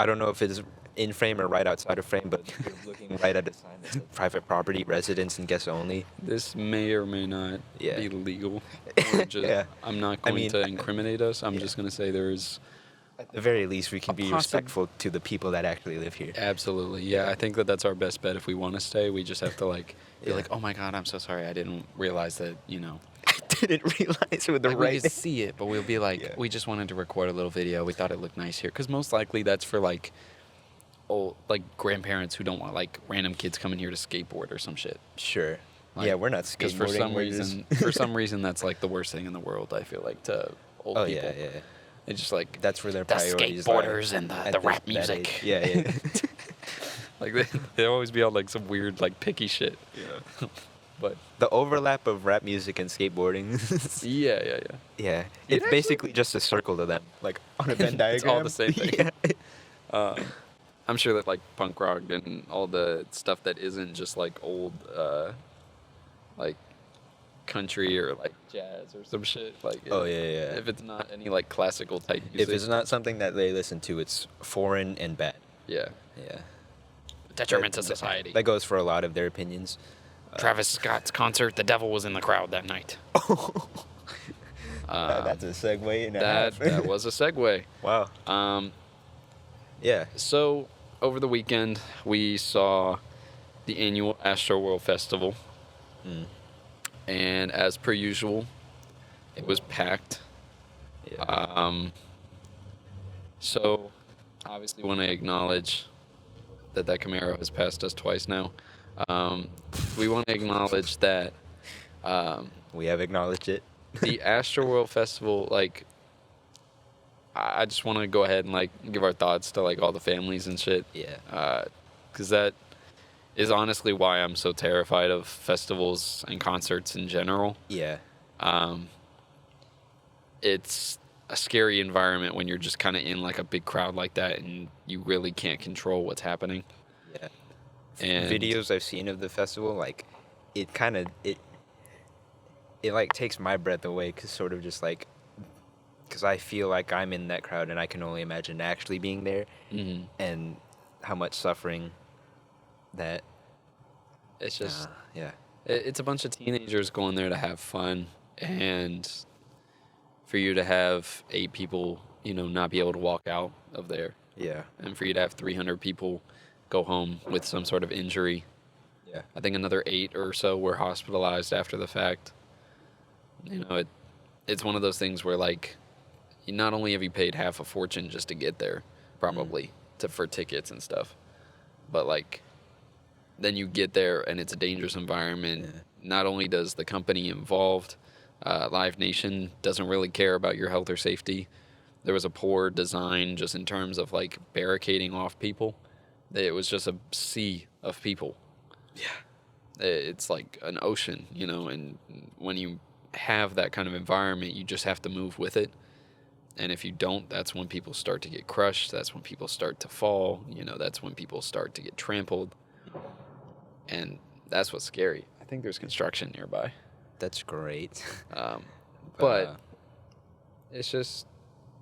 I don't know if it's in frame or right outside of frame, but you're looking right at a sign that says private property, residents, and guests only. This may or may not Yeah. be legal. We're just, Yeah. I'm not I going mean, to incriminate us. I'm yeah. just going to say there is At the very least, we can A be respectful to the people that actually live here. absolutely, yeah. I think that that's our best bet if we want to stay. We just have to like be Yeah. like, oh my god, I'm so sorry. I didn't realize that. I didn't realize with the Like, right. we could see it, but we'll be like, Yeah. we just wanted to record a little video. We thought it looked nice here, because most likely that's for like, old like grandparents who don't want like random kids coming here to skateboard or some shit. Sure. Like, Yeah, we're not Because skateboarding. for some we're just- reason, for some reason, that's like the worst thing in the world. I feel like to old Oh people. yeah. It's just like That's where their the priorities skateboarders lie and at the this- rap that music. age. Yeah. Like they always be on like some weird like picky shit. Yeah. But The overlap of rap music and skateboarding. yeah. Yeah. It's actually- basically just a circle to them, like on a Venn diagram. It's all the same thing. Yeah. I'm sure that like punk rock and all the stuff that isn't just like old like country or like jazz or some shit. Like Oh, yeah. If it's not any like classical type If music. it's not something that they listen to, it's foreign and bad. Yeah. Yeah. Detriment to society. That goes for a lot of their opinions. Travis Scott's concert, the devil was in the crowd that night. That's a segue and a That half. that was a segue. Wow. Yeah. So over the weekend we saw the annual Astroworld Festival, and as per usual, it was packed. Yeah. So obviously want to acknowledge that Camaro has passed us twice now. We want to acknowledge that We have acknowledged it. the Astroworld Festival, like, I just want to go ahead and like give our thoughts to like all the families and shit. Yeah. Because that is honestly why I'm so terrified of festivals and concerts in general. Yeah. It's a scary environment when you're just kind of in like a big crowd like that and you really can't control what's happening. Yeah. And Videos I've seen of the festival, like, it kind of it like takes my breath away, because I feel like I'm in that crowd and I can only imagine actually being there, Mhm. and how much suffering that. It's just Yeah. it's a bunch of teenagers going there to have fun, and for you to have 8 people, not be able to walk out of there, Yeah. and for you to have 300 people go home with some sort of injury. Yeah. I think another 8 or so were hospitalized after the fact. It's one of those things where like, not only have you paid half a fortune just to get there, probably for tickets and stuff, but like, then you get there and it's a dangerous environment. Yeah. Not only does the company involved, Live Nation, doesn't really care about your health or safety. There was a poor design just in terms of like barricading off people. It was just a sea of people. Yeah. It's like an ocean, and when you have that kind of environment, you just have to move with it. And if you don't, that's when people start to get crushed. That's when people start to fall. That's when people start to get trampled. And that's what's scary. I think there's construction nearby. That's great. But it's just,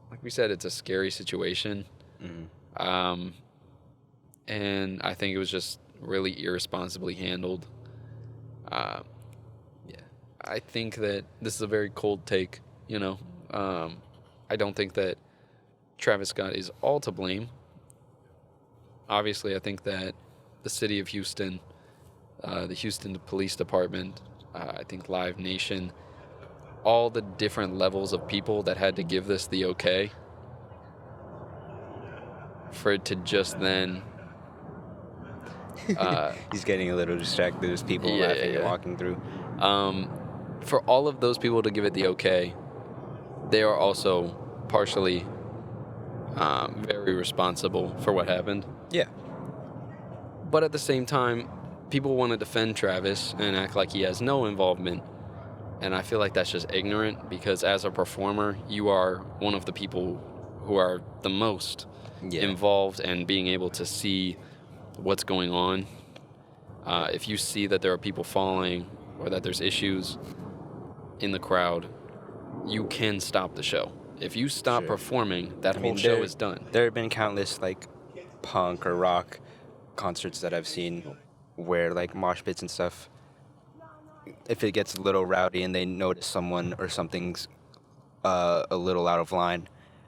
like we said, it's a scary situation. Mhm. And I think it was just really irresponsibly handled. Yeah. I think that this is a very cold take, I don't think that Travis Scott is all to blame. Obviously, I think that the city of Houston, the Houston Police Department, I think Live Nation, all the different levels of people that had to give this the okay for it to just then He's getting a little distracted. There's people Yeah, laughing yeah. and walking through. for all of those people to give it the okay, they are also partially very responsible for what happened. Yeah. But at the same time, people want to defend Travis and act like he has no involvement. And I feel like that's just ignorant, because as a performer, you are one of the people who are the most involved and being able to see what's going on. If you see that there are people falling or that there's issues in the crowd, you can stop the show. If you stop Sure. performing, that I whole mean, show there- is done. There have been countless punk or rock concerts that I've seen where like mosh pits and stuff, if it gets a little rowdy and they notice someone or something's a little out of line,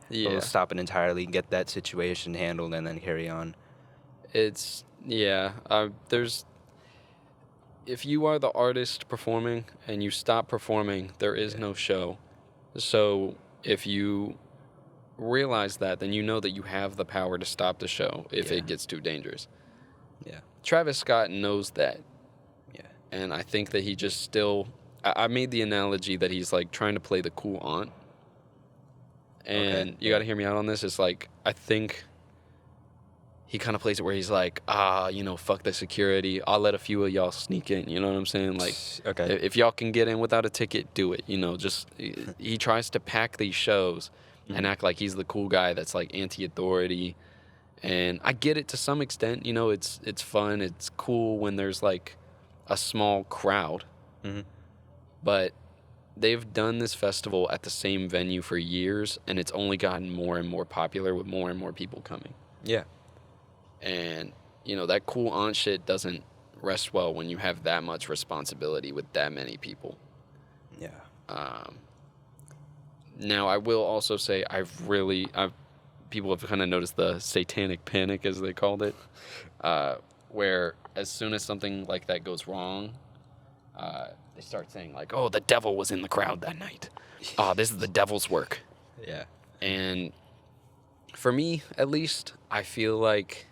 they'll Yeah. stop it entirely, get that situation handled, and then carry on. It's there's if you are the artist performing and you stop performing, there is no show. So if you realize that, then you know that you have the power to stop the show if Yeah. it gets too dangerous. Yeah. Travis Scott knows that, Yeah. and I think that he just still. I made the analogy that he's like trying to play the cool aunt, and Okay, you got to hear me out on this. It's like I think he kind of plays it where he's like, fuck the security. I'll let a few of y'all sneak in. You know what I'm saying? Like, Okay. if y'all can get in without a ticket, do it. Just he tries to pack these shows and act like he's the cool guy that's like anti-authority. And I get it to some extent. It's fun. It's cool when there's like a small crowd. Mhm. But they've done this festival at the same venue for years, and it's only gotten more and more popular with more and more people coming. Yeah. And, that cool aunt shit doesn't rest well when you have that much responsibility with that many people. Yeah. Now, I will also say people have kind of noticed the satanic panic, as they called it, where as soon as something like that goes wrong, they start saying, like, oh, the devil was in the crowd that night. Oh, this is the devil's work. Yeah. And for me, at least, I feel like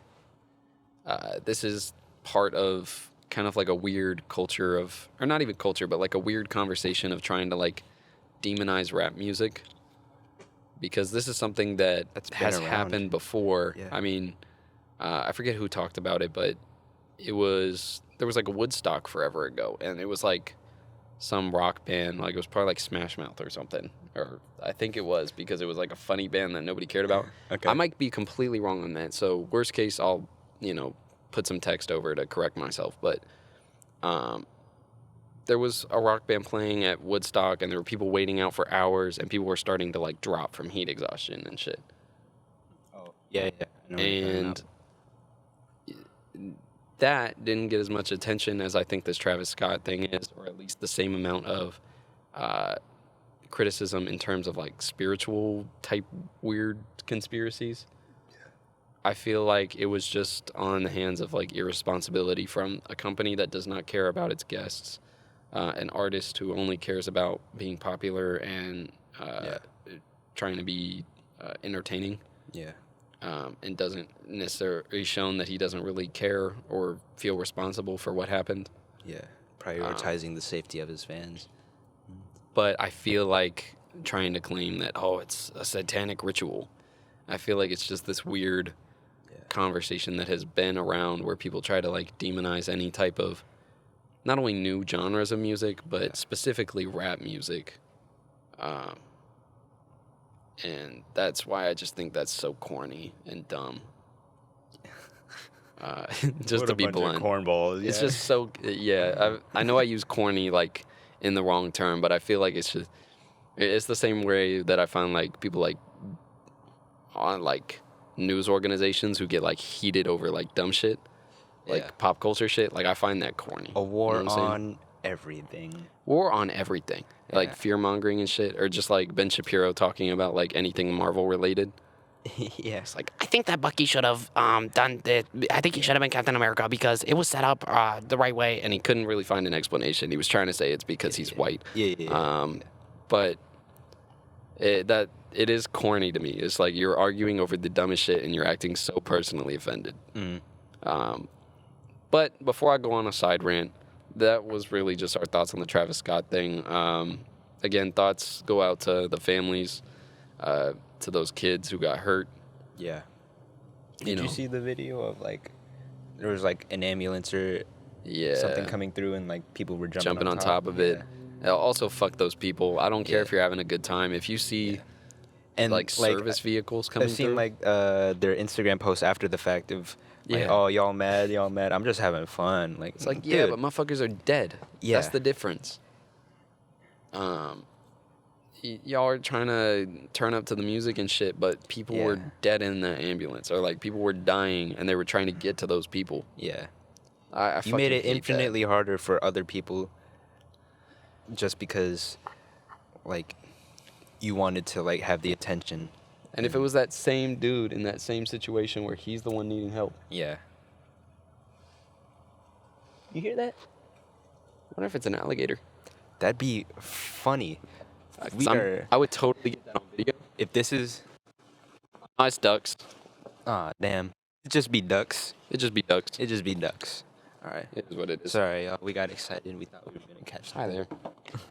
this is part of kind of like a weird culture of, or not even culture, but like a weird conversation of trying to like demonize rap music. Because this is something that That's been has around. happened before. Yeah. I mean, I forget who talked about it, but there was like a Woodstock forever ago, and it was like some rock band, like it was probably like Smash Mouth or something, or I think it was, because it was like a funny band that nobody cared about. Okay. I might be completely wrong on that, so worst case, I'll put some text over to correct myself. But there was a rock band playing at Woodstock, and there were people waiting out for hours, and people were starting to like drop from heat exhaustion and shit. Oh. Yeah. Yeah. I know what you're talking And about. that didn't get as much attention as I think this Travis Scott thing is, or at least the same amount of criticism in terms of like spiritual type weird conspiracies. I feel like it was just on the hands of like irresponsibility from a company that does not care about its guests, an artist who only cares about being popular and trying to be entertaining. Yeah. And doesn't necessarily shown that he doesn't really care or feel responsible for what happened. Yeah. Prioritizing the safety of his fans. But I feel like trying to claim that, it's a satanic ritual. I feel like it's just this weird conversation that has been around where people try to like demonize any type of not only new genres of music, but specifically rap music. And that's why I just think that's so corny and dumb. Just to be blunt, cornballs. it's just so I know I use corny like in the wrong term, but I feel like it's the same way that I find like people like on like news organizations who get like heated over like dumb shit, like pop culture shit. Like I find that corny. A war You know what I'm saying? on everything. War on everything, like fear mongering and shit, or just like Ben Shapiro talking about like anything Marvel related. Yeah. It's like, I think that Bucky should have done it. I think he should have been Captain America because it was set up the right way, and he couldn't really find an explanation. He was trying to say it's because he's white. Yeah. But it is corny to me. It's like you're arguing over the dumbest shit, and you're acting so personally offended. But before I go on a side rant, that was really just our thoughts on the Travis Scott thing. Again, thoughts go out to the families, to those kids who got hurt. Yeah. Did you see the video of like there was like an ambulance or something coming through and like people were jumping on top of it? Also, fuck those people. I don't care if you're having a good time. If you see and like service vehicles coming I've seen through, like their Instagram posts after the fact of like, oh, y'all mad. I'm just having fun. Like it's like, dude. but motherfuckers are dead. Yeah. That's the difference. y'all are trying to turn up to the music and shit, but people were Yeah. dead in the ambulance, or like people were dying, and they were trying to get to those people. Yeah. I You made fucking it hate that. infinitely harder for other people just because, like, you wanted to, like, have the attention. And if it was that same dude in that same situation where he's the one needing help, Yeah. you hear that? I wonder if it's an alligator. That'd be funny. 'Cause I would totally get that on video. If this is... Nice ducks. Ah, damn. It'd just be ducks. It'd just be ducks. It'd just be ducks. All right. It is what it is. Sorry, we got excited. We thought we were going to catch Hi something. there.